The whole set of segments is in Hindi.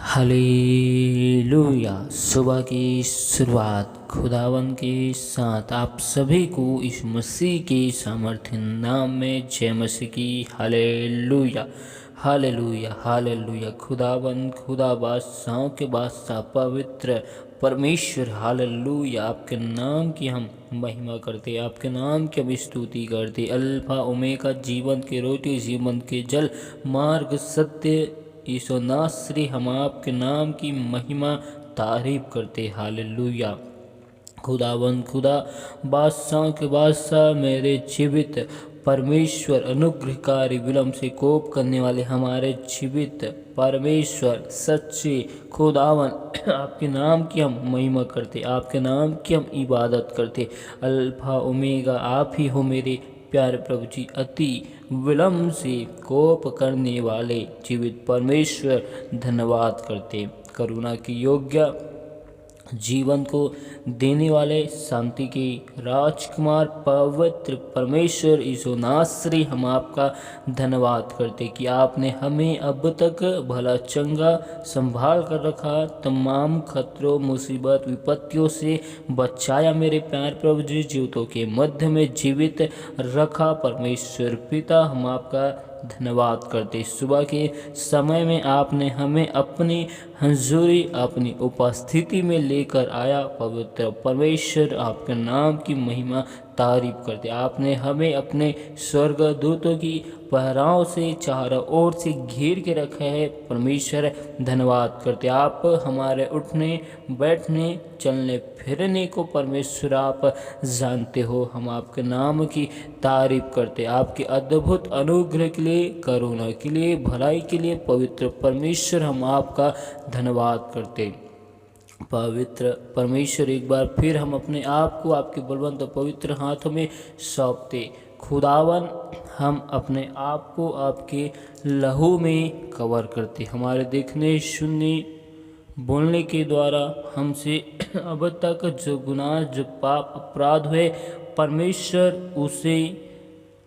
हालेलुया। सुबह की शुरुआत खुदावन के साथ आप सभी को इस मसीह के सामर्थ्य नाम में जय मसीह की। Hallelujah hallelujah hallelujah. खुदावन खुदा बादशाहों के बादशाह पवित्र परमेश्वर, हालेलुया। आपके नाम की हम महिमा करते, आपके नाम की हम स्तुति करते। अल्फा ओमेगा, जीवन के रोटी, जीवन के जल, मार्ग, सत्य, ईसो नासरी, हम आपके नाम की महिमा तारीफ करते। हालेलुया। खुदावंद खुदा बादशाह के बादशाह, मेरे जीवित परमेश्वर, अनुग्रहकारी, विलम्ब से कोप करने वाले हमारे जीवित परमेश्वर, सच्चे खुदावन, आपके नाम की हम महिमा करते, आपके नाम की हम इबादत करते। अल्फा ओमेगा आप ही हो मेरे प्यारे प्रभु जी। अति विलम्ब से कोप करने वाले जीवित परमेश्वर, धन्यवाद करते। करुणा की योग्य, जीवन को देने वाले, शांति के राजकुमार, पवित्र परमेश्वर यीशु नासरी, हम आपका धन्यवाद करते कि आपने हमें अब तक भला चंगा संभाल कर रखा, तमाम खतरों, मुसीबत, विपत्तियों से बचाया। मेरे प्यार प्रभु जी, जीवितों के मध्य में जीवित रखा। परमेश्वर पिता, हम आपका धन्यवाद करते। सुबह के समय में आपने हमें अपनी हजूरी, अपनी उपस्थिति में लेकर आया। पवित्र परमेश्वर, आपके नाम की महिमा तारीफ करते। आपने हमें अपने स्वर्गदूतों की पहराओं से चारों ओर से घेर के रखा है। परमेश्वर धन्यवाद करते। आप हमारे उठने बैठने चलने फिरने को परमेश्वर आप जानते हो। हम आपके नाम की तारीफ करते, आपके अद्भुत अनुग्रह के लिए, करुणा के लिए, भलाई के लिए पवित्र परमेश्वर हम आपका धन्यवाद करते। पवित्र परमेश्वर, एक बार फिर हम अपने आप को आपके बलवंत और पवित्र हाथों में सौंपते। खुदावन, हम अपने आप को आपके लहू में कवर करते। हमारे देखने, सुनने, बोलने के द्वारा हमसे अब तक जो गुनाह, जो पाप, अपराध हुए, परमेश्वर उसे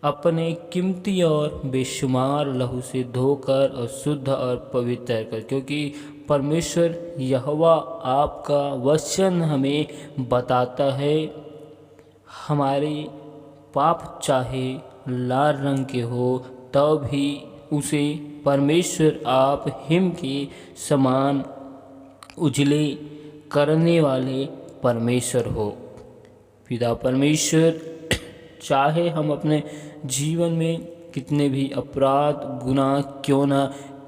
अपने कीमती और बेशुमार लहू से धोकर और शुद्ध और पवित्र कर, क्योंकि परमेश्वर यहोवा आपका वचन हमें बताता है, हमारे पाप चाहे लाल रंग के हो तब भी उसे परमेश्वर आप हिम के समान उजले करने वाले परमेश्वर हो। पिता परमेश्वर, चाहे हम अपने जीवन में कितने भी अपराध, गुनाह क्यों ना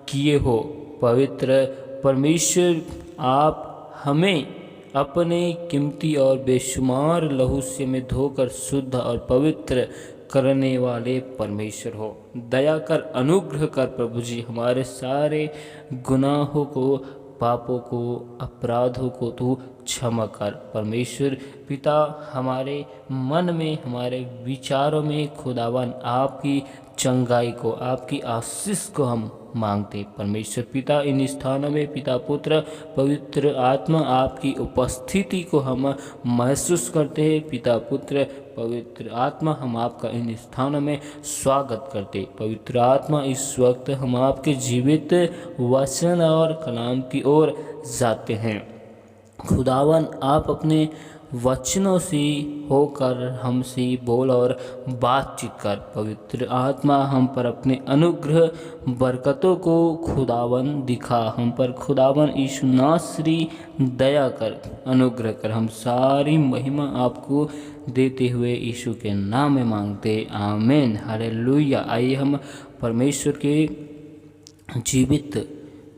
किए हो, पवित्र परमेश्वर आप हमें अपने कीमती और बेशुमार लहू से में धोकर शुद्ध और पवित्र करने वाले परमेश्वर हो। दया कर, अनुग्रह कर प्रभु जी, हमारे सारे गुनाहों को, पापों को, अपराधों को तू क्षमा कर। परमेश्वर पिता, हमारे मन में, हमारे विचारों में खुदावन आपकी चंगाई को, आपकी आशीष को हम मांगते। परमेश्वर पिता, इन स्थानों में पिता पुत्र पवित्र आत्मा आपकी उपस्थिति को हम महसूस करते हैं। पिता पुत्र पवित्र आत्मा, हम आपका इन स्थानों में स्वागत करते। पवित्र आत्मा, इस वक्त हम आपके जीवित वचन और कलाम की ओर जाते हैं। खुदावन, आप अपने वचनों से होकर हमसे बोल और बातचीत कर। पवित्र आत्मा, हम पर अपने अनुग्रह बरकतों को खुदावन दिखा। हम पर खुदावन यीशु नासरी दया कर, अनुग्रह कर। हम सारी महिमा आपको देते हुए यीशु के नाम में मांगते, आमीन। हालेलुया। आइए हम परमेश्वर के जीवित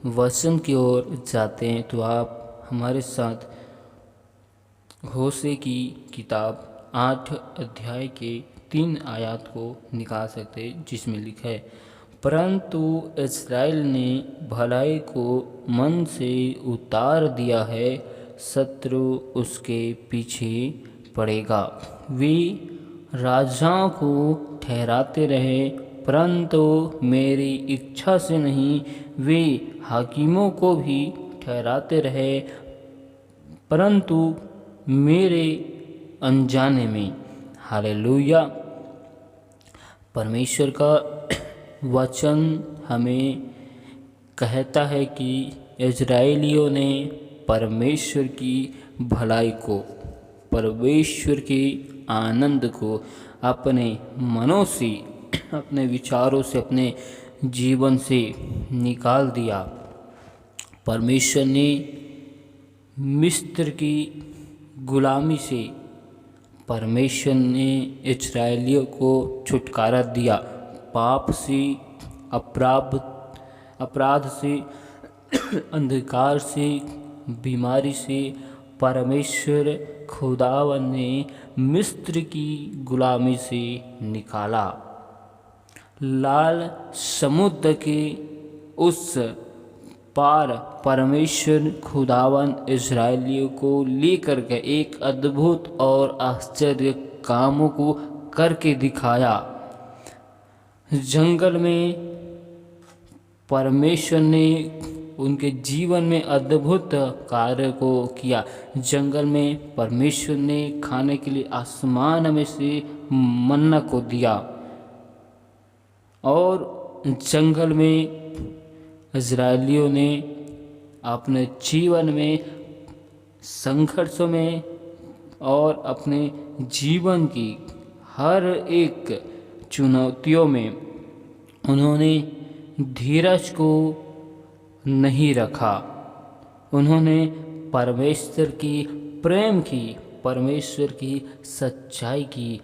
वचन की ओर जाते हैं। तो आप हमारे साथ होशे की किताब 8 अध्याय के 3 आयत को निकाल सकते हैं, जिसमें लिखा है, परंतु इस्राएल ने भलाई को मन से उतार दिया है, शत्रु उसके पीछे पड़ेगा। वे राजाओं को ठहराते रहे, परंतु मेरी इच्छा से नहीं। वे हाकिमों को भी ठहराते रहे, परंतु मेरे अनजाने में। हालेलुया। परमेश्वर का वचन हमें कहता है कि इजराइलियों ने परमेश्वर की भलाई को, परमेश्वर के आनंद को अपने मनों से, अपने विचारों से, अपने जीवन से निकाल दिया। परमेश्वर ने मिस्र की गुलामी से परमेश्वर ने इजराइलियों को छुटकारा दिया। पाप से, अपराध से, अंधकार से, बीमारी से परमेश्वर खुदावन ने मिस्र की गुलामी से निकाला। लाल समुद्र के उस पार परमेश्वर खुदावन इजराइलियों को लेकर के एक अद्भुत और आश्चर्य कामों को करके दिखाया। जंगल में परमेश्वर ने उनके जीवन में अद्भुत कार्य को किया। जंगल में परमेश्वर ने खाने के लिए आसमान में से मन्ना को दिया, और जंगल में इजराइलियों ने अपने जीवन में संघर्षों में और अपने जीवन की हर एक चुनौतियों में उन्होंने धीरज को नहीं रखा। उन्होंने परमेश्वर की प्रेम की, परमेश्वर की सच्चाई की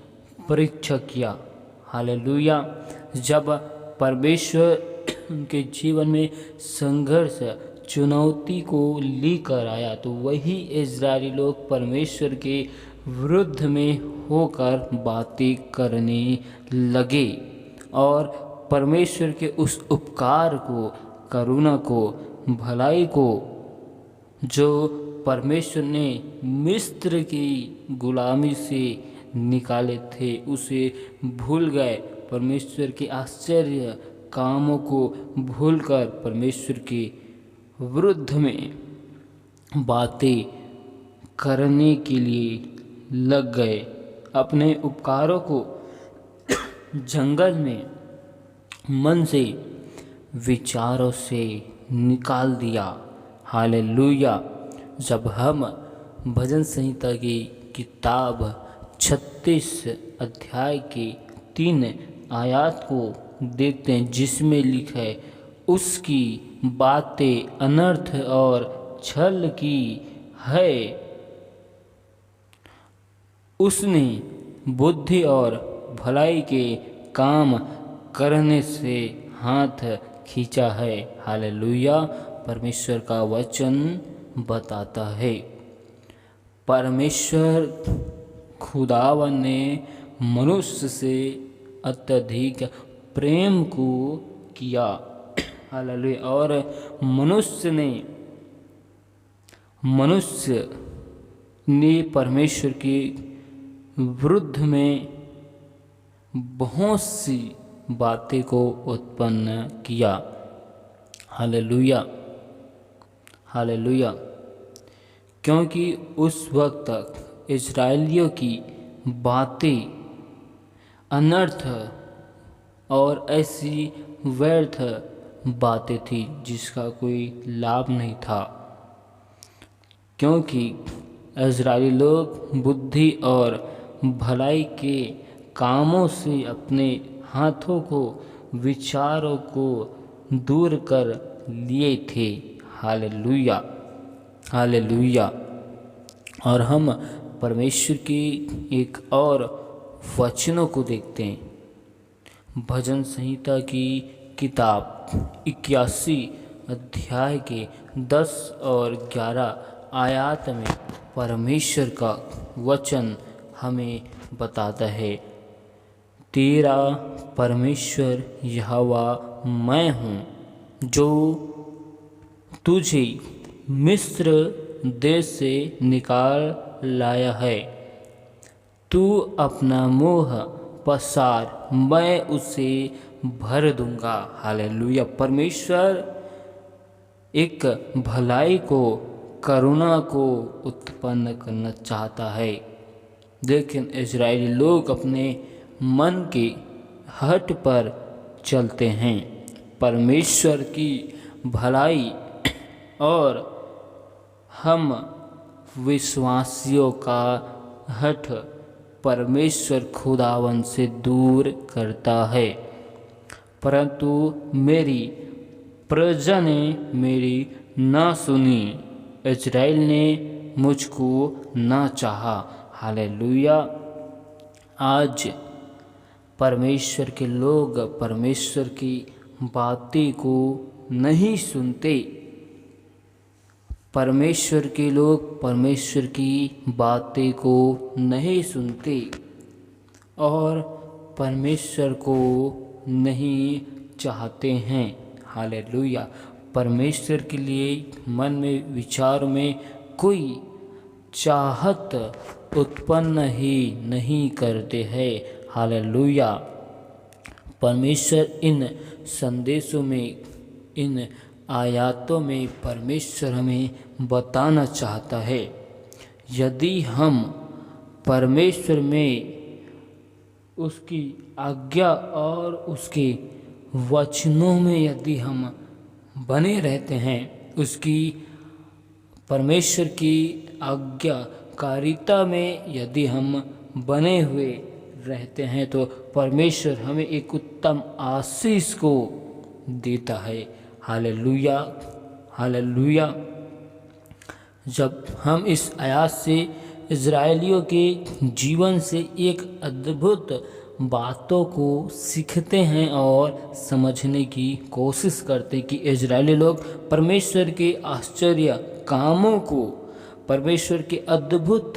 परीक्षा किया। हालेलुया। जब परमेश्वर उनके जीवन में संघर्ष, चुनौती को लेकर आया तो वही इजरायली लोग परमेश्वर के विरुद्ध में होकर बातें करने लगे और परमेश्वर के उस उपकार को, करुणा को, भलाई को जो परमेश्वर ने मिस्र की गुलामी से निकाले थे उसे भूल गए। परमेश्वर के आश्चर्य कामों को भूलकर परमेश्वर के विरुद्ध में बातें करने के लिए लग गए। अपने उपकारों को जंगल में मन से, विचारों से निकाल दिया। हालेलुया। जब हम भजन संहिता की किताब 36 अध्याय के 3 आयत को देखते हैं, जिसमें लिखा है, उसकी बातें अनर्थ और छल की है, उसने बुद्धि और भलाई के काम करने से हाथ खींचा है। हालेलुया। परमेश्वर का वचन बताता है, परमेश्वर खुदावन ने मनुष्य से अत्यधिक प्रेम को किया। हालेलुया। और मनुष्य ने परमेश्वर के विरुद्ध में बहुत सी बातें को उत्पन्न किया। हालेलुया। हालेलुया। क्योंकि उस वक्त तक इजराइलियों की बातें अनर्थ और ऐसी व्यर्थ बातें थी जिसका कोई लाभ नहीं था, क्योंकि इजरायली लोग बुद्धि और भलाई के कामों से अपने हाथों को, विचारों को दूर कर लिए थे। हालेलुया। हालेलुया। और हम परमेश्वर की एक और वचनों को देखते हैं। भजन संहिता की किताब 81 अध्याय के 10 और 11 आयत में परमेश्वर का वचन हमें बताता है, तेरा परमेश्वर यहोवा मैं हूँ, जो तुझे मिस्र देश से निकाल लाया है। तू अपना मुँह पसार, मैं उसे भर दूंगा। हालेलुया। परमेश्वर एक भलाई को, करुणा को उत्पन्न करना चाहता है, लेकिन इजरायली लोग अपने मन के हट पर चलते हैं। परमेश्वर की भलाई और हम विश्वासियों का हठ परमेश्वर खुदावन से दूर करता है। परंतु मेरी प्रजा ने मेरी ना सुनी, इज़राइल ने मुझको ना चाहा। हालेलुया। आज परमेश्वर के लोग परमेश्वर की बातें को नहीं सुनते। परमेश्वर के लोग परमेश्वर की बातें को नहीं सुनते और परमेश्वर को नहीं चाहते हैं। हालेलुया। परमेश्वर के लिए मन में विचार में कोई चाहत उत्पन्न ही नहीं करते हैं। हालेलुया। परमेश्वर इन संदेशों में, इन आयातों में परमेश्वर हमें बताना चाहता है, यदि हम परमेश्वर में उसकी आज्ञा और उसके वचनों में यदि हम बने रहते हैं, उसकी परमेश्वर की आज्ञाकारिता में यदि हम बने हुए रहते हैं, तो परमेश्वर हमें एक उत्तम आशीष को देता है। हालेलुया। हालेलुया। जब हम इस आयत से इज़राइलियों के जीवन से एक अद्भुत बातों को सीखते हैं और समझने की कोशिश करते कि इज़राइली लोग परमेश्वर के आश्चर्य कामों को, परमेश्वर के अद्भुत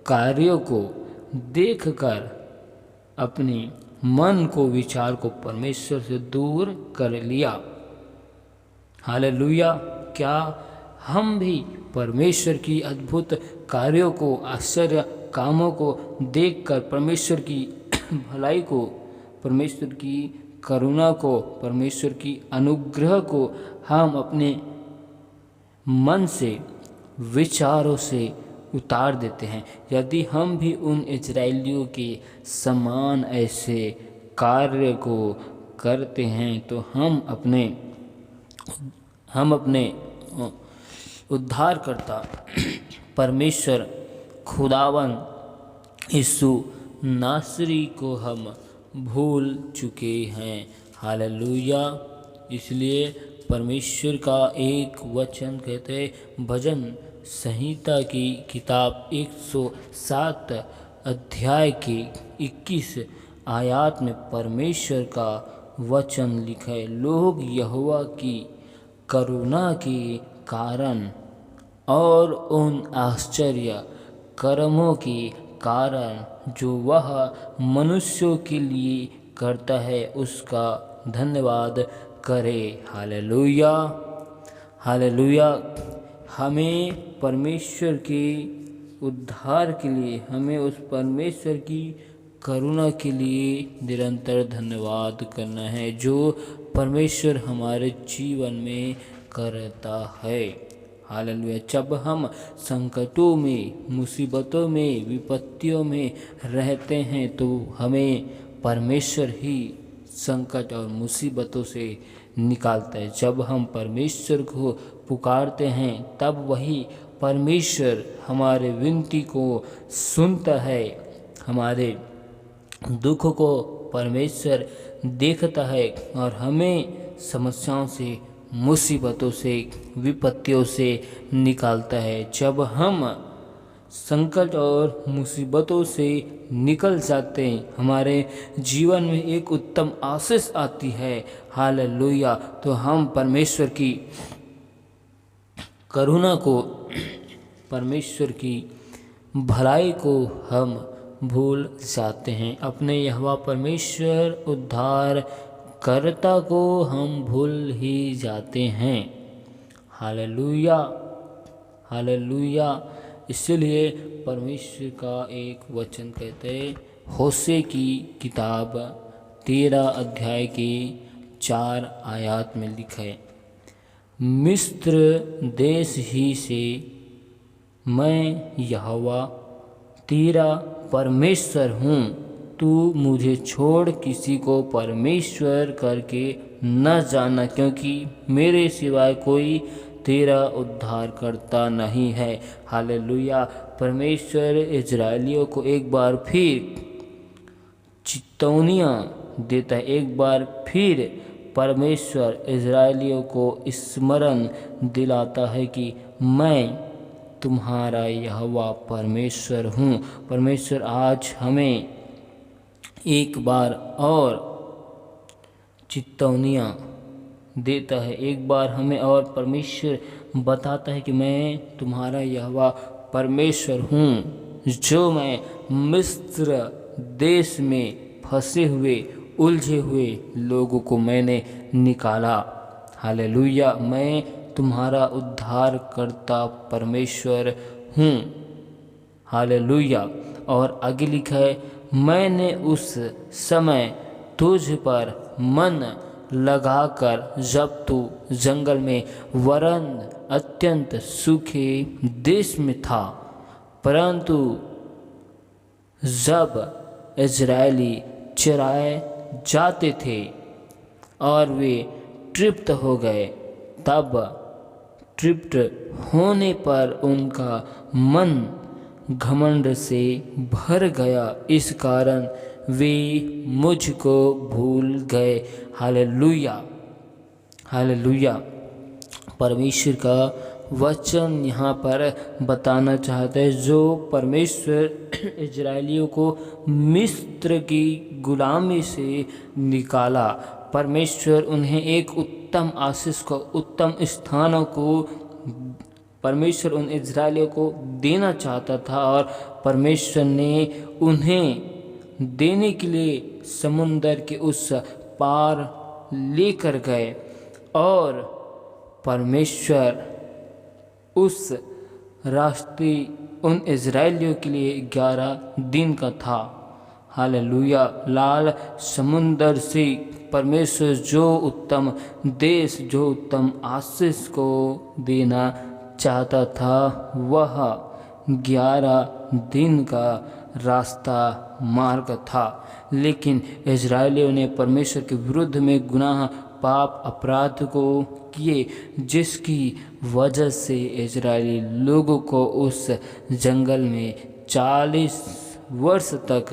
कार्यों को देखकर अपने मन को, विचार को परमेश्वर से दूर कर लिया। हालेलुया। क्या हम भी परमेश्वर की अद्भुत कार्यों को, आश्चर्य कामों को देखकर परमेश्वर की भलाई को, परमेश्वर की करुणा को, परमेश्वर की अनुग्रह को हम अपने मन से, विचारों से उतार देते हैं? यदि हम भी उन इज़राइलियों के समान ऐसे कार्य को करते हैं, तो हम अपने उद्धारकर्ता परमेश्वर खुदावन यीशु नासरी को हम भूल चुके हैं। हालेलुया। इसलिए परमेश्वर का एक वचन कहते हैं, भजन संहिता की किताब 107 अध्याय के 21 आयत में परमेश्वर का वचन लिखा है, लोग यहोवा की करुणा के कारण और उन आश्चर्य कर्मों के कारण जो वह मनुष्यों के लिए करता है, उसका धन्यवाद करे। हालेलुया। हालेलुया। हमें परमेश्वर के उद्धार के लिए, हमें उस परमेश्वर की करुणा के लिए निरंतर धन्यवाद करना है, जो परमेश्वर हमारे जीवन में करता है। हालेलुया। जब हम संकटों में, मुसीबतों में, विपत्तियों में रहते हैं, तो हमें परमेश्वर ही संकट और मुसीबतों से निकालता है। जब हम परमेश्वर को पुकारते हैं, तब वही परमेश्वर हमारे विनती को सुनता है, हमारे दुख को परमेश्वर देखता है और हमें समस्याओं से, मुसीबतों से, विपत्तियों से निकालता है। जब हम संकट और मुसीबतों से निकल जाते हैं, हमारे जीवन में एक उत्तम आशीष आती है। हालेलुया। तो हम परमेश्वर की करुणा को, परमेश्वर की भलाई को हम भूल जाते हैं। अपने यहोवा परमेश्वर उद्धार कर्ता को हम भूल ही जाते हैं। हालेलुया। हालेलुया। इसलिए परमेश्वर का एक वचन कहते हैं, होशे की किताब 13 अध्याय के 4 आयत में लिखा है, मिस्र देश ही से मैं यहोवा तेरा परमेश्वर हूँ, तू मुझे छोड़ किसी को परमेश्वर करके न जाना, क्योंकि मेरे सिवाय कोई तेरा उद्धारकर्ता नहीं है। हालेलुया। परमेश्वर इजरायलियों को एक बार फिर चेतावनियाँ देता है। एक बार फिर परमेश्वर इजरायलियों को स्मरण दिलाता है कि मैं तुम्हारा यहोवा परमेश्वर हूँ। परमेश्वर आज हमें एक बार और चेतावनियाँ देता है। एक बार हमें और परमेश्वर बताता है कि मैं तुम्हारा यहोवा परमेश्वर हूँ, जो मैं मिस्र देश में फंसे हुए उलझे हुए लोगों को मैंने निकाला। हालेलुया। मैं तुम्हारा उद्धारकर्ता परमेश्वर हूँ। हालेलुया। और आगे लिखा है, मैंने उस समय तुझ पर मन लगाकर, जब तू जंगल में वरन अत्यंत सूखे देश में था, परंतु जब इजरायली चराए जाते थे और वे तृप्त हो गए, तब तृप्त होने पर उनका मन घमंड से भर गया, इस कारण वे मुझको भूल गए। हालेलुया। हालेलुया। परमेश्वर का वचन यहाँ पर बताना चाहता है, जो परमेश्वर इजरायलियों को मिस्र की गुलामी से निकाला। परमेश्वर उन्हें एक उत्तम आशीष को, उत्तम स्थानों को परमेश्वर उन इजरायलियों को देना चाहता था, और परमेश्वर ने उन्हें देने के लिए समुंदर के उस पार लेकर गए, और परमेश्वर उस रास्ते उन इजरायलियों के लिए 11 दिन का था। हालेलुया। लाल समुंदर से परमेश्वर जो उत्तम देश, जो उत्तम आशीष को देना चाहता था, वह 11 दिन का रास्ता मार्ग था। लेकिन इजरायलियों ने परमेश्वर के विरुद्ध में गुनाह, पाप, अपराध को किए, जिसकी वजह से इजरायली लोगों को उस जंगल में 40 वर्ष तक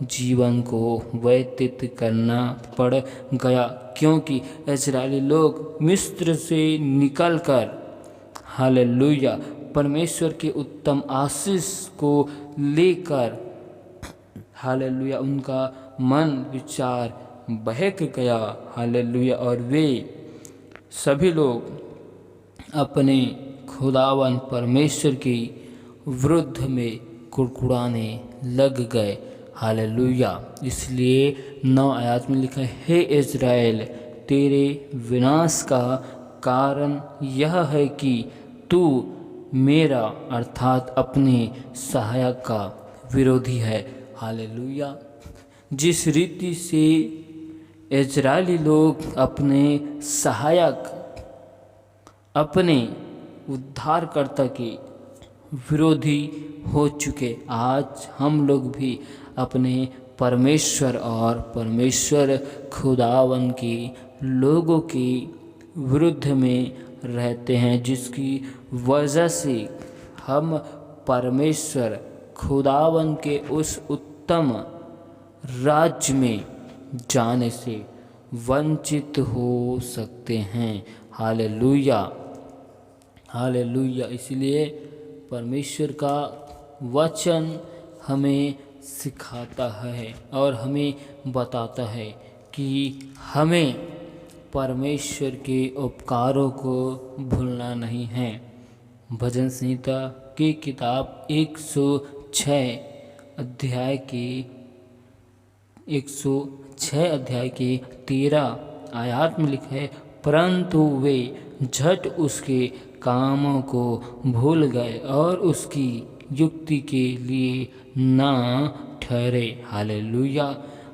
जीवन को व्यतीत करना पड़ गया, क्योंकि इजरायली लोग मिस्र से निकलकर, हालेलुया, परमेश्वर के उत्तम आशीष को लेकर, हालेलुया, उनका मन विचार बहक गया। हालेलुया। और वे सभी लोग अपने खुदावन परमेश्वर के विरुद्ध में कुड़कुड़ाने लग गए। हालेलुया। इसलिए 9 आयत में लिखा है, हे इज़राइल, तेरे विनाश का कारण यह है कि तू मेरा अर्थात अपने सहायक का विरोधी है। हालेलुया। जिस रीति से इजरायली लोग अपने सहायक, अपने उद्धारकर्ता के विरोधी हो चुके, आज हम लोग भी अपने परमेश्वर और परमेश्वर खुदावन के लोगों के विरुद्ध में रहते हैं, जिसकी वजह से हम परमेश्वर खुदावन के उस उत्तम राज्य में जाने से वंचित हो सकते हैं। हालेलुया। हालेलुया। इसलिए परमेश्वर का वचन हमें सिखाता है और हमें बताता है कि हमें परमेश्वर के उपकारों को भूलना नहीं है। भजन संहिता की किताब 106 अध्याय के 13 आयत में लिखा है, परंतु वे झट उसके कामों को भूल गए और उसकी युक्ति के लिए ना ठहरे। हालेलुया।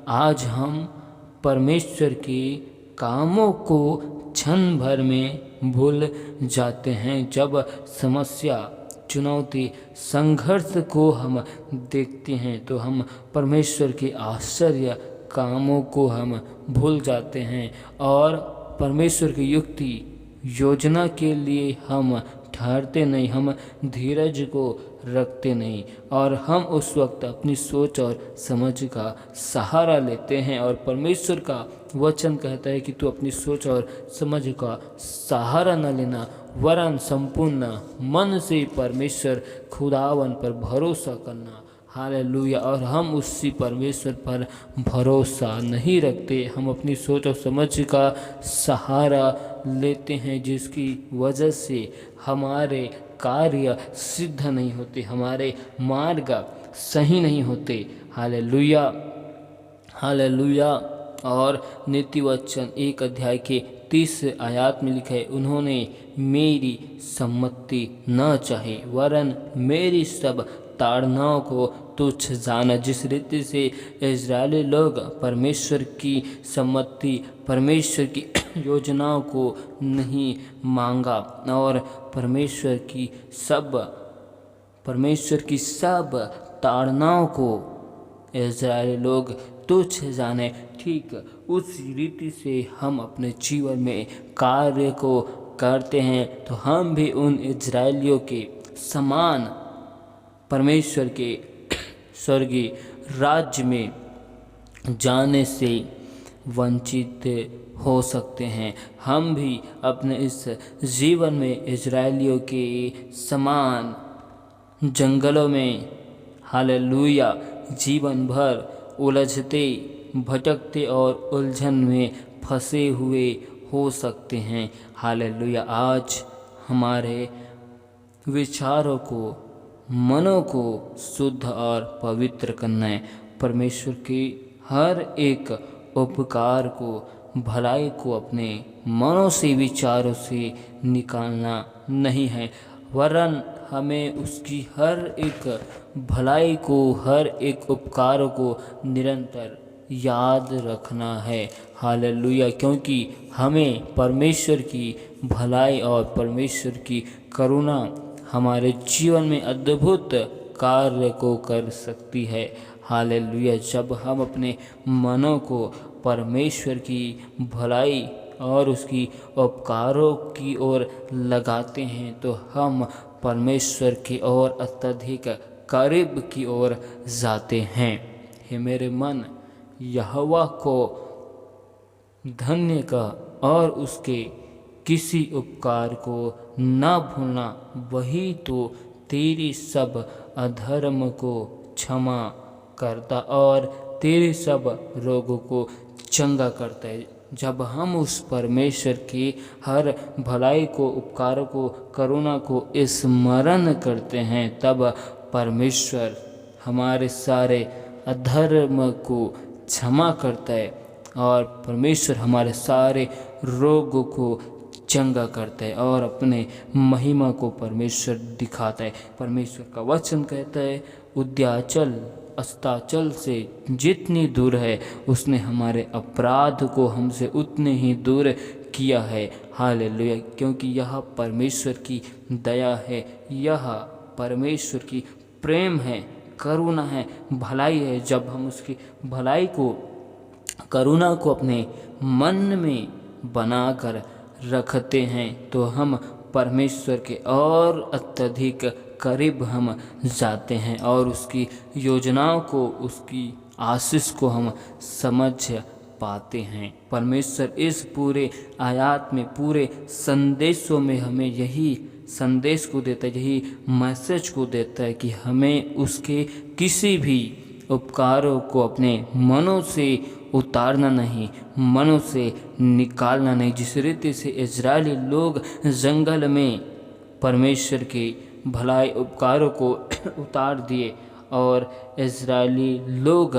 आज हम परमेश्वर के कामों को क्षण भर में भूल जाते हैं। जब समस्या, चुनौती, संघर्ष को हम देखते हैं तो हम परमेश्वर के आश्चर्य कामों को हम भूल जाते हैं और परमेश्वर की युक्ति योजना के लिए हम ठहरते नहीं, हम धीरज को रखते नहीं, और हम उस वक्त अपनी सोच और समझ का सहारा लेते हैं। और परमेश्वर का वचन कहता है कि तू अपनी सोच और समझ का सहारा न लेना, वरन संपूर्ण मन से परमेश्वर खुदावन पर भरोसा करना। हालेलुया। और हम उसी परमेश्वर पर भरोसा नहीं रखते, हम अपनी सोच और समझ का सहारा लेते हैं, जिसकी वजह से हमारे कार्य सिद्ध नहीं होते, हमारे मार्ग सही नहीं होते। Hallelujah, hallelujah. और नीति वचन 1 अध्याय के 30 आयत में लिखा है, उन्होंने मेरी सम्मति न चाही, वरन मेरी सब ताड़नाओं को तुच्छ जाना। जिस रीति से इजरायली लोग परमेश्वर की सम्मति, परमेश्वर की योजनाओं को नहीं मांगा और परमेश्वर की सब ताड़नाओं को इजरायली लोग तुच्छ जाने, ठीक उस रीति से हम अपने जीवन में कार्य को करते हैं, तो हम भी उन इजरायलियों के समान परमेश्वर के स्वर्गीय राज्य में जाने से वंचित हो सकते हैं। हम भी अपने इस जीवन में इजरायलियों के समान जंगलों में, हालेलुया, जीवन भर उलझते, भटकते और उलझन में फंसे हुए हो सकते हैं। हालेलुया। आज हमारे विचारों को, मनों को शुद्ध और पवित्र करना है। परमेश्वर के हर एक उपकार को, भलाई को अपने मनों से, विचारों से निकालना नहीं है, वरन हमें उसकी हर एक भलाई को, हर एक उपकार को निरंतर याद रखना है। हालेलुया। क्योंकि हमें परमेश्वर की भलाई और परमेश्वर की करुणा हमारे जीवन में अद्भुत कार्य को कर सकती है। हालेलुया। जब हम अपने मनों को परमेश्वर की भलाई और उसकी उपकारों की ओर लगाते हैं, तो हम परमेश्वर की ओर अत्यधिक करीब की ओर जाते हैं। हे मेरे मन, यहोवा को धन्य का और उसके किसी उपकार को न भूलना, वही तो तेरी सब अधर्म को क्षमा करता और तेरे सब रोगों को चंगा करता है। जब हम उस परमेश्वर की हर भलाई को, उपकार को, करुणा को स्मरण करते हैं, तब परमेश्वर हमारे सारे अधर्म को क्षमा करता है और परमेश्वर हमारे सारे रोगों को चंगा करता है और अपने महिमा को परमेश्वर दिखाता है। परमेश्वर का वचन कहता है, उद्याचल अस्ताचल से जितनी दूर है, उसने हमारे अपराध को हमसे उतने ही दूर किया है। हालेलुया। क्योंकि यह परमेश्वर की दया है, यह परमेश्वर की प्रेम है, करुणा है, भलाई है। जब हम उसकी भलाई को, करुणा को अपने मन में बनाकर रखते हैं, तो हम परमेश्वर के और अत्यधिक करीब हम जाते हैं और उसकी योजनाओं को, उसकी आशीष को हम समझ पाते हैं। परमेश्वर इस पूरे आयत में, पूरे संदेशों में हमें यही संदेश को देता है, यही मैसेज को देता है कि हमें उसके किसी भी उपकारों को अपने मनों से उतारना नहीं, मनों से निकालना नहीं। जिस रीति से इजरायली लोग जंगल में परमेश्वर के भलाई उपकारों को उतार दिए और इजरायली लोग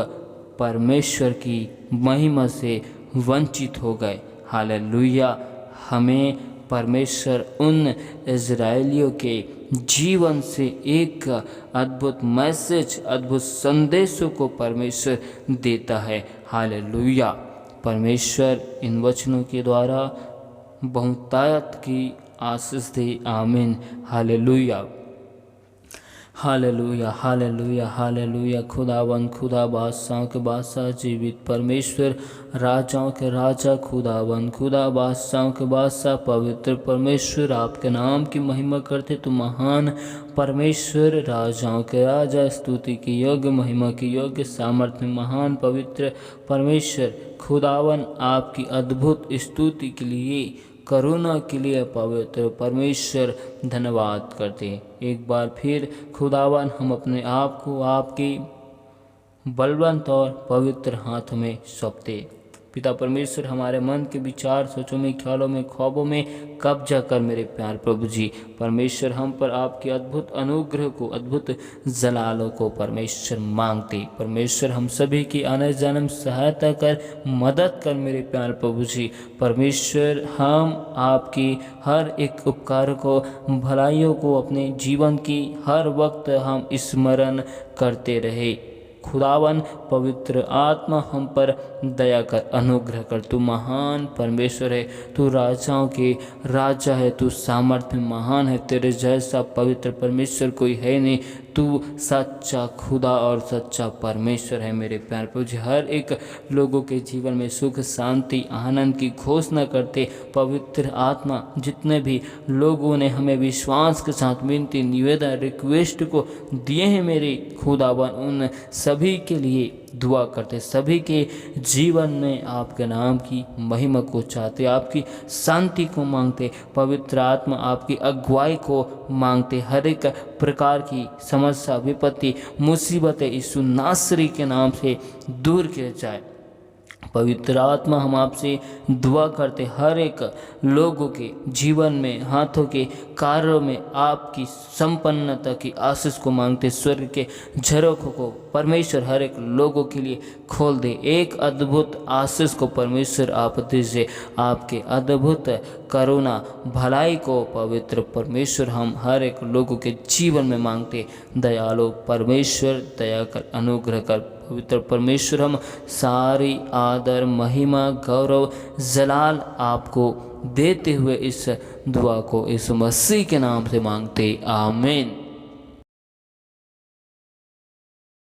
परमेश्वर की महिमा से वंचित हो गए। हालेलुया। हमें परमेश्वर उन इजरायलियों के जीवन से एक अद्भुत मैसेज, अद्भुत संदेशों को परमेश्वर देता है। हालेलुया। परमेश्वर इन वचनों के द्वारा बहुतायत की आशीष दे। आमीन। हालेलुया। Hallelujah hallelujah hallelujah. खुदावन खुदा बादशाह के बादशाह जीवित परमेश्वर राजाओं के राजा खुदावन खुदा बादशाह के बादशाह पवित्र परमेश्वर आपके नाम की महिमा करते तो महान परमेश्वर राजाओं के राजा स्तुति की योग्य महिमा की योग्य सामर्थ्य महान पवित्र परमेश्वर खुदावन आपकी अद्भुत स्तुति के लिए करुणा के लिए पवित्र परमेश्वर धन्यवाद करते हैं। एक बार फिर खुदावन हम अपने आप को आपके बलवंत और पवित्र हाथों में सौंपते। पिता परमेश्वर हमारे मन के विचार सोचों में ख्यालों में ख्वाबों में कब्जा कर मेरे प्यार प्रभु जी परमेश्वर हम पर आपके अद्भुत अनुग्रह को अद्भुत जलालों को परमेश्वर मांगते। परमेश्वर हम सभी की आने जन्म सहायता कर मदद कर मेरे प्यार प्रभु जी परमेश्वर हम आपकी हर एक उपकार को भलाइयों को अपने जीवन की हर वक्त हम स्मरण करते रहे। खुदावन पवित्र आत्मा हम पर दया कर अनुग्रह कर। तू महान परमेश्वर है, तू राजाओं के राजा है, तू सामर्थ्य महान है। तेरे जैसा पवित्र परमेश्वर कोई है नहीं। तू सच्चा खुदा और सच्चा परमेश्वर है मेरे प्यार प्रभु। हर एक लोगों के जीवन में सुख शांति आनंद की घोषणा करते पवित्र आत्मा जितने भी लोगों ने हमें विश्वास के साथ विनती निवेदन रिक्वेस्ट को दिए हैं मेरे खुदावन उन सभी के लिए दुआ करते। सभी के जीवन में आपके नाम की महिमा को चाहते, आपकी शांति को मांगते, पवित्र आत्मा आपकी अगुवाई को मांगते। हर एक प्रकार की समस्या विपत्ति मुसीबतें यीशु नासरी के नाम से दूर किया जाए। पवित्र आत्मा हम आपसे दुआ करते हर एक लोगों के जीवन में हाथों के कार्यों में आपकी संपन्नता की आशीष को मांगते। स्वर्ग के झरोखों को परमेश्वर हर एक लोगों के लिए खोल दे। एक अद्भुत आशीष को परमेश्वर आप दीजिए। आपके अद्भुत करुणा भलाई को पवित्र परमेश्वर हम हर एक लोगों के जीवन में मांगते। दयालु परमेश्वर दया कर अनुग्रह कर। पवित्र परमेश्वर हम सारी आदर महिमा गौरव जलाल आपको देते हुए इस दुआ को इस मसीह के नाम से मांगते। आमीन।